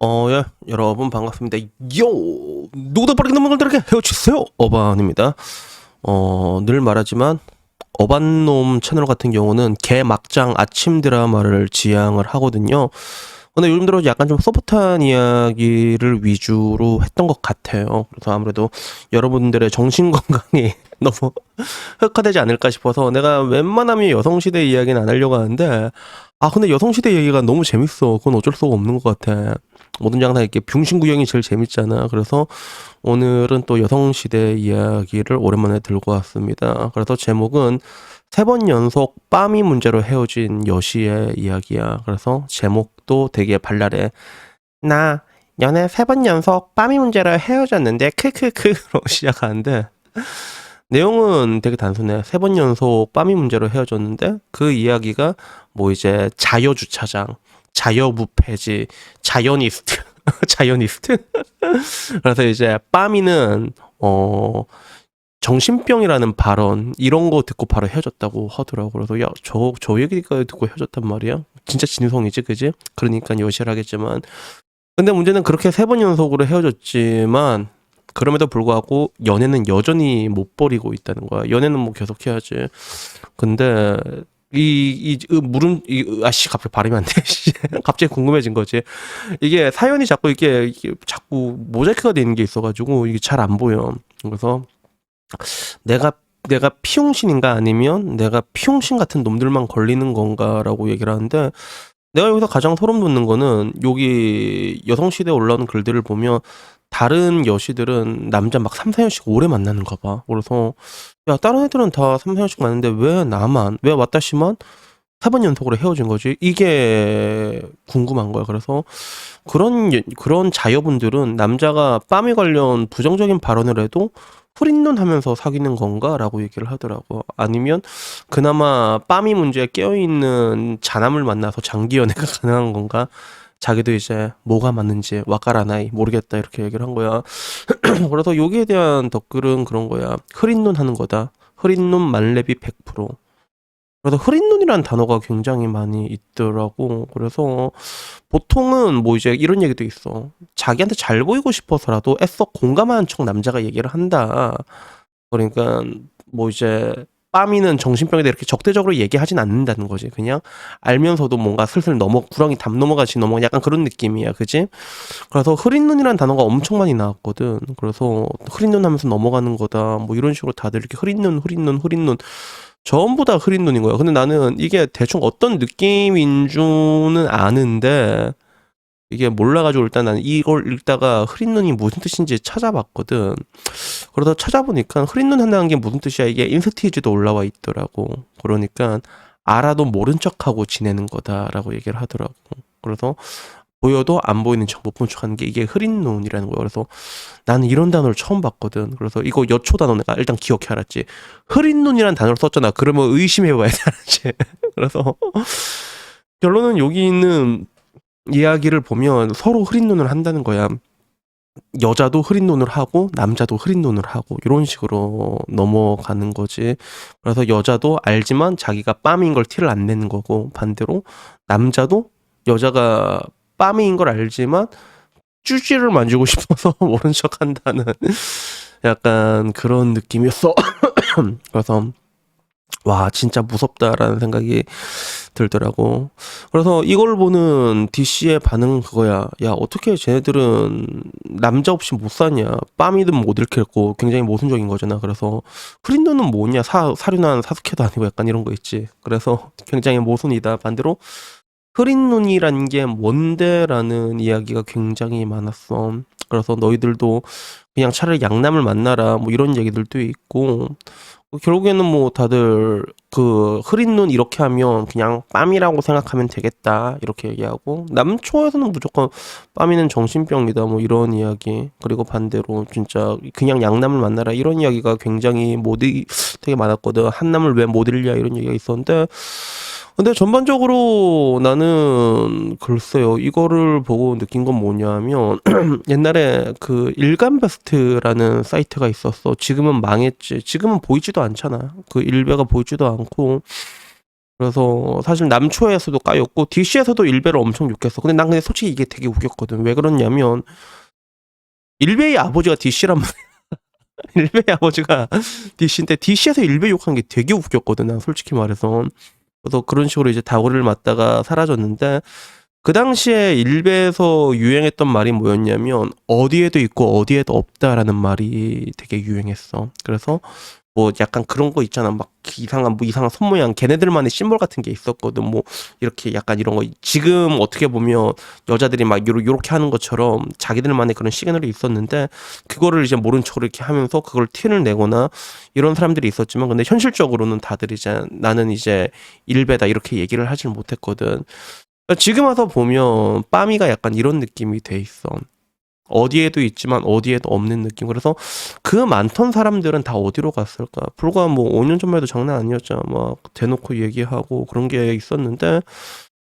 예, 여러분 반갑습니다. 요! 누구도 빠르게 넘는 걸들에게 헤어치세요! 어반입니다. 늘 말하지만, 어반놈 채널 같은 경우는 개 막장 아침 드라마를 지향을 하거든요. 근데 요즘 들어 약간 좀 소프트한 이야기를 위주로 했던 것 같아요. 그래서 아무래도 여러분들의 정신 건강이 너무 흑화되지 않을까 싶어서 내가 웬만하면 여성시대 이야기는 안 하려고 하는데, 근데 여성시대 얘기가 너무 재밌어. 그건 어쩔 수가 없는 것 같아. 모든 장사 이렇게 병신구형이 제일 재밌잖아. 그래서 오늘은 또 여성시대 이야기를 오랜만에 들고 왔습니다. 그래서 제목은 3번 연속 빠미 문제로 헤어진 여시의 이야기야. 그래서 제목도 되게 발랄해. 나 연애 3번 연속 빠미 문제로 헤어졌는데 크크크로 시작하는데 내용은 되게 단순해. 3번 연속 빠미 문제로 헤어졌는데 그 이야기가 뭐 이제 자여주차장, 자여무폐지, 자연니스트, 자연니스트? 그래서 이제 빠미는 정신병이라는 발언 이런 거 듣고 바로 헤어졌다고 하더라고. 그래서 야, 저 얘기까지 듣고 헤어졌단 말이야? 진짜 진성이지, 그지? 그러니까 여실하겠지만. 근데 문제는 그렇게 3번 연속으로 헤어졌지만 그럼에도 불구하고 연애는 여전히 못 버리고 있다는 거야. 연애는 뭐 계속 해야지. 근데 갑자기 발음이 안 돼. 갑자기 궁금해진 거지. 이게 사연이 이게 자꾸 모자이크가 되는 게 있어가지고 이게 잘 안 보여. 그래서 내가 피용신인가 아니면 내가 피용신 같은 놈들만 걸리는 건가라고 얘기를 하는데 내가 여기서 가장 소름 돋는 거는 여기 여성시대에 올라오는 글들을 보면 다른 여시들은 남자 막 3, 4년씩 오래 만나는가 봐. 그래서 야, 다른 애들은 다 3, 4년씩 만났는데 왜 와타시만 3번 연속으로 헤어진 거지? 이게 궁금한 거야. 그래서 그런 자여분들은 남자가 빠미 관련 부정적인 발언을 해도 풀잇눈 하면서 사귀는 건가? 라고 얘기를 하더라고. 아니면 그나마 빠미 문제에 깨어있는 자남을 만나서 장기 연애가 가능한 건가? 자기도 이제 뭐가 맞는지 와까라나이 모르겠다 이렇게 얘기를 한 거야. 그래서 여기에 대한 댓글은 그런 거야. 흐린 눈 하는 거다. 흐린 눈 만렙이 100%. 그래서 흐린 눈이라는 단어가 굉장히 많이 있더라고. 그래서 보통은 뭐 이제 이런 얘기도 있어. 자기한테 잘 보이고 싶어서라도 애써 공감하는 척 남자가 얘기를 한다. 그러니까 뭐 이제 빠미는 정신병에 대해 이렇게 적대적으로 얘기하진 않는다는 거지. 그냥 알면서도 뭔가 슬슬 구렁이 담 넘어가지 약간 그런 느낌이야. 그지? 그래서 흐린 눈이라는 단어가 엄청 많이 나왔거든. 그래서 흐린 눈 하면서 넘어가는 거다. 뭐 이런 식으로 다들 이렇게 흐린 눈, 흐린 눈, 흐린 눈. 전부 다 흐린 눈인 거야. 근데 나는 이게 대충 어떤 느낌인 줄은 아는데 이게 몰라가지고 일단 나는 이걸 읽다가 흐린 눈이 무슨 뜻인지 찾아봤거든. 그러다 찾아보니까 흐린 눈 한다는 게 무슨 뜻이야? 이게 인스티지도 올라와 있더라고. 그러니까 알아도 모른 척하고 지내는 거다라고 얘기를 하더라고. 그래서 보여도 안 보이는 척 못 본 척하는 게 이게 흐린 눈이라는 거야. 그래서 나는 이런 단어를 처음 봤거든. 그래서 이거 여초 단어 내가 일단 기억해 알았지. 흐린 눈이라는 단어를 썼잖아. 그러면 의심해봐야 돼 알았지. 그래서 결론은 여기 있는 이야기를 보면 서로 흐린 눈을 한다는 거야. 여자도 흐린 눈을 하고 남자도 흐린 눈을 하고 이런 식으로 넘어가는 거지. 그래서 여자도 알지만 자기가 빰인 걸 티를 안 내는 거고 반대로 남자도 여자가 빰인 걸 알지만 쭈지를 만지고 싶어서 모른 척 한다는 약간 그런 느낌이었어. 그래서 와 진짜 무섭다라는 생각이 들더라고. 그래서 이걸 보는 DC의 반응은 그거야. 야 어떻게 쟤네들은 남자 없이 못 사냐. 빰이든 못 읽겠고 굉장히 모순적인 거잖아. 그래서 프린더는 뭐냐. 사륜한 사스케도 아니고 약간 이런 거 있지. 그래서 굉장히 모순이다. 반대로 흐린 눈이란 게 뭔데라는 이야기가 굉장히 많았어. 그래서 너희들도 그냥 차라리 양남을 만나라 뭐 이런 얘기들도 있고 결국에는 뭐 다들 그 흐린 눈 이렇게 하면 그냥 빰이라고 생각하면 되겠다 이렇게 얘기하고 남초에서는 무조건 빰이는 정신병이다 뭐 이런 이야기 그리고 반대로 진짜 그냥 양남을 만나라 이런 이야기가 굉장히 되게 많았거든. 한남을 왜 못 잃냐 이런 얘기가 있었는데 근데 전반적으로 나는 글쎄요 이거를 보고 느낀 건 뭐냐면 옛날에 그 일간베스트라는 사이트가 있었어. 지금은 망했지. 지금은 보이지도 않잖아. 그 일베가 보이지도 않고 그래서 사실 남초에서도 까였고 DC에서도 일베를 엄청 욕했어. 근데 난 근데 솔직히 이게 되게 웃겼거든. 왜 그러냐면 일베의 아버지가 DC란 말이야. 일베의 아버지가 DC인데 DC에서 일베 욕한 게 되게 웃겼거든. 난 솔직히 말해서. 그래서 그런 식으로 이제 다구리를 맞다가 사라졌는데 그 당시에 일베에서 유행했던 말이 뭐였냐면 어디에도 있고 어디에도 없다라는 말이 되게 유행했어. 그래서 뭐 약간 그런 거 있잖아. 막 이상한 손 모양 걔네들만의 심볼 같은 게 있었거든. 뭐 이렇게 약간 이런 거 지금 어떻게 보면 여자들이 막 요렇게 하는 것처럼 자기들만의 그런 시그널이 있었는데 그거를 이제 모른 척을 이렇게 하면서 그걸 티를 내거나 이런 사람들이 있었지만 근데 현실적으로는 다들 이제 나는 이제 일베다 이렇게 얘기를 하질 못했거든. 지금 와서 보면 빠미가 약간 이런 느낌이 돼 있어. 어디에도 있지만 어디에도 없는 느낌. 그래서 그 많던 사람들은 다 어디로 갔을까? 불과 뭐 5년 전만 해도 장난 아니었잖아. 막 대놓고 얘기하고 그런 게 있었는데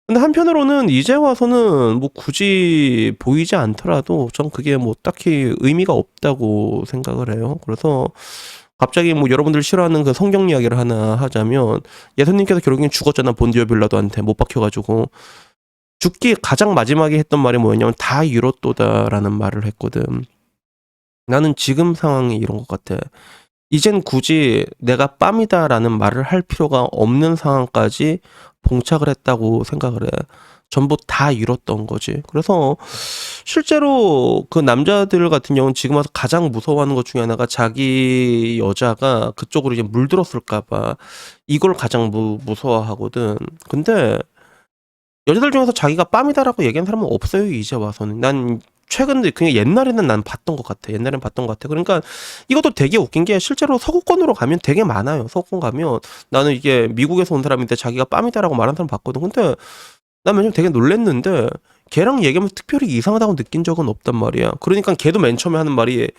근데 한편으로는 이제 와서는 뭐 굳이 보이지 않더라도 전 그게 뭐 딱히 의미가 없다고 생각을 해요. 그래서 갑자기 뭐 여러분들 싫어하는 그 성경 이야기를 하나 하자면 예수님께서 결국엔 죽었잖아. 본디오 빌라도한테 못 박혀가지고 죽기 가장 마지막에 했던 말이 뭐였냐면 다 이뤘도다라는 말을 했거든. 나는 지금 상황이 이런 것 같아. 이젠 굳이 내가 빰이다라는 말을 할 필요가 없는 상황까지 봉착을 했다고 생각을 해. 전부 다 이뤘던 거지. 그래서 실제로 그 남자들 같은 경우는 지금 와서 가장 무서워하는 것 중에 하나가 자기 여자가 그쪽으로 이제 물들었을까봐 이걸 가장 무서워하거든. 근데 여자들 중에서 자기가 빰이다라고 얘기하는 사람은 없어요. 이제 와서는. 난 최근에 그냥 옛날에는 난 봤던 것 같아. 옛날엔 봤던 것 같아. 그러니까 이것도 되게 웃긴 게 실제로 서구권으로 가면 되게 많아요. 서구권 가면 나는 이게 미국에서 온 사람인데 자기가 빰이다라고 말하는 사람 봤거든. 근데 난 맨 처음 되게 놀랬는데 걔랑 얘기하면 특별히 이상하다고 느낀 적은 없단 말이야. 그러니까 걔도 맨 처음에 하는 말이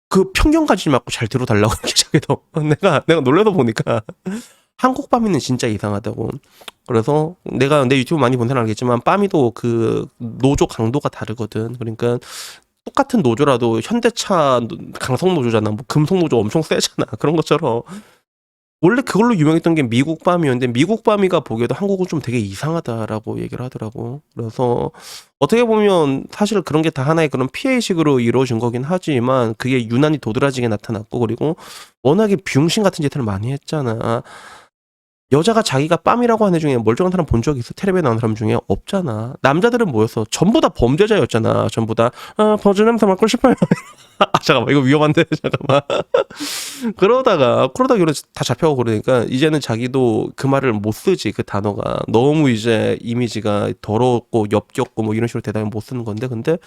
그 편견 가지지 말고 잘 들어달라고 이렇게 자기도 내가 놀래서 보니까 한국 빠미는 진짜 이상하다고. 그래서 내가 내 유튜브 많이 본 사람 알겠지만 빠미도 그 노조 강도가 다르거든. 그러니까 똑같은 노조라도 현대차 강성 노조잖아. 뭐 금속 노조 엄청 세잖아. 그런 것처럼 원래 그걸로 유명했던 게 미국 빠미였는데 미국 빠미가 보기에도 한국은 좀 되게 이상하다라고 얘기를 하더라고. 그래서 어떻게 보면 사실 그런 게 다 하나의 그런 피해의식으로 이루어진 거긴 하지만 그게 유난히 도드라지게 나타났고 그리고 워낙에 비용신 같은 짓을 많이 했잖아. 여자가 자기가 빰이라고 하는 애 중에 멀쩡한 사람 본 적 있어? 텔레비에 나온 사람 중에 없잖아. 남자들은 뭐였어? 전부 다 범죄자였잖아. 전부 다 버즈 냄새 맡고 싶어요. 잠깐만 이거 위험한데 잠깐만. 그러다가 이런 다 잡혀가고 그러니까 이제는 자기도 그 말을 못 쓰지. 그 단어가 너무 이제 이미지가 더럽고 엽겹고 뭐 이런 식으로 대답을 못 쓰는 건데 근데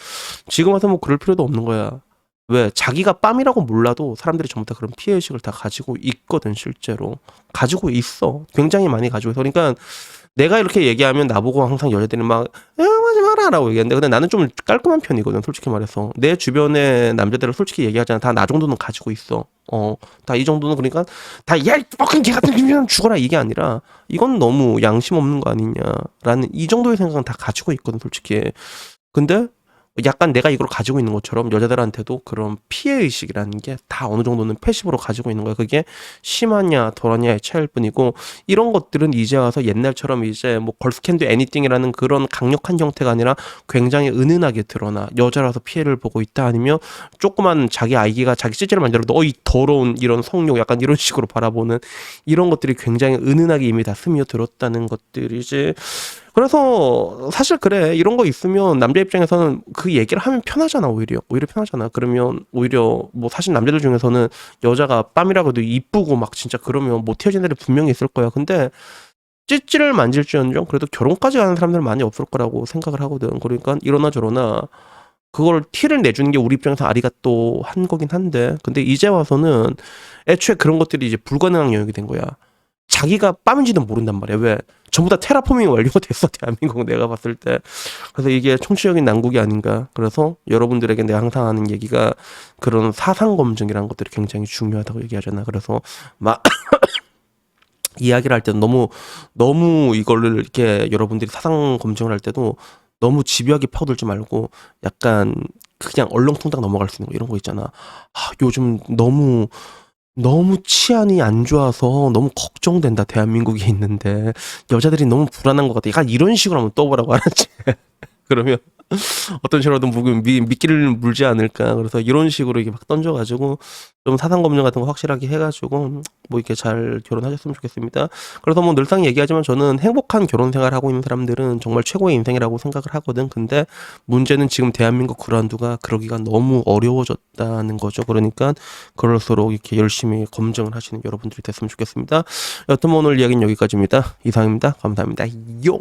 지금 와서 뭐 그럴 필요도 없는 거야. 왜 자기가 빰이라고 몰라도 사람들이 전부 다 그런 피해의식을 다 가지고 있거든. 실제로 가지고 있어. 굉장히 많이 가지고 있어. 그러니까 내가 이렇게 얘기하면 나보고 항상 여자들이 막 하지 마라 라고 얘기하는데 근데 나는 좀 깔끔한 편이거든. 솔직히 말해서 내 주변의 남자들을 솔직히 얘기하잖아. 다 나 정도는 가지고 있어. 다 이 정도는. 그러니까 다 야 이 뻑한 개 같은 김치는 죽어라 이게 아니라 이건 너무 양심 없는 거 아니냐라는 이 정도의 생각은 다 가지고 있거든. 솔직히. 근데 약간 내가 이걸 가지고 있는 것처럼 여자들한테도 그런 피해의식이라는 게 다 어느 정도는 패시브로 가지고 있는 거야. 그게 심하냐 덜하냐의 차이일 뿐이고 이런 것들은 이제 와서 옛날처럼 이제 뭐 걸스 캔 도 애니띵이라는 그런 강력한 형태가 아니라 굉장히 은은하게 드러나. 여자라서 피해를 보고 있다 아니면 조그만 자기 아이가 자기 찌질을 만들어 너 이 더러운 이런 성욕 약간 이런 식으로 바라보는 이런 것들이 굉장히 은은하게 이미 다 스며들었다는 것들이지. 그래서 사실 그래 이런 거 있으면 남자 입장에서는 그 얘기를 하면 편하잖아. 오히려 편하잖아. 그러면 오히려 뭐 사실 남자들 중에서는 여자가 빰이라고 해도 이쁘고 막 진짜 그러면 못 헤어진 애들 분명히 있을 거야. 근데 찌찌를 만질지언정 그래도 결혼까지 가는 사람들 많이 없을 거라고 생각을 하거든. 그러니까 이러나 저러나 그걸 티를 내주는 게 우리 입장에서 아리가 또 한 거긴 한데 근데 이제 와서는 애초에 그런 것들이 이제 불가능한 영역이 된 거야. 자기가 빰인지도 모른단 말이야. 왜? 전부 다 테라포밍 완료가 됐어. 대한민국 내가 봤을 때. 그래서 이게 총체적인 난국이 아닌가. 그래서 여러분들에게 내가 항상 하는 얘기가 그런 사상 검증이라는 것들이 굉장히 중요하다고 얘기하잖아. 그래서 막 이야기를 할 때도 너무 이거를 이렇게 여러분들이 사상 검증을 할 때도 너무 집요하게 파고들지 말고 약간 그냥 얼렁뚱땅 넘어갈 수 있는 거 이런 거 있잖아. 요즘 너무 너무 치안이 안 좋아서 너무 걱정된다. 대한민국에 있는데 여자들이 너무 불안한 것 같아. 약간 이런 식으로 한번 떠보라고 알았지. 그러면 어떤 식으로든 미끼를 물지 않을까. 그래서 이런 식으로 이게 막 던져가지고 좀 사상 검증 같은 거 확실하게 해가지고 뭐 이렇게 잘 결혼하셨으면 좋겠습니다. 그래서 뭐 늘상 얘기하지만 저는 행복한 결혼 생활 하고 있는 사람들은 정말 최고의 인생이라고 생각을 하거든. 근데 문제는 지금 대한민국 그란두가 그러기가 너무 어려워졌다는 거죠. 그러니까 그럴수록 이렇게 열심히 검증을 하시는 여러분들이 됐으면 좋겠습니다. 여튼 뭐 오늘 이야기는 여기까지입니다. 이상입니다. 감사합니다. 요.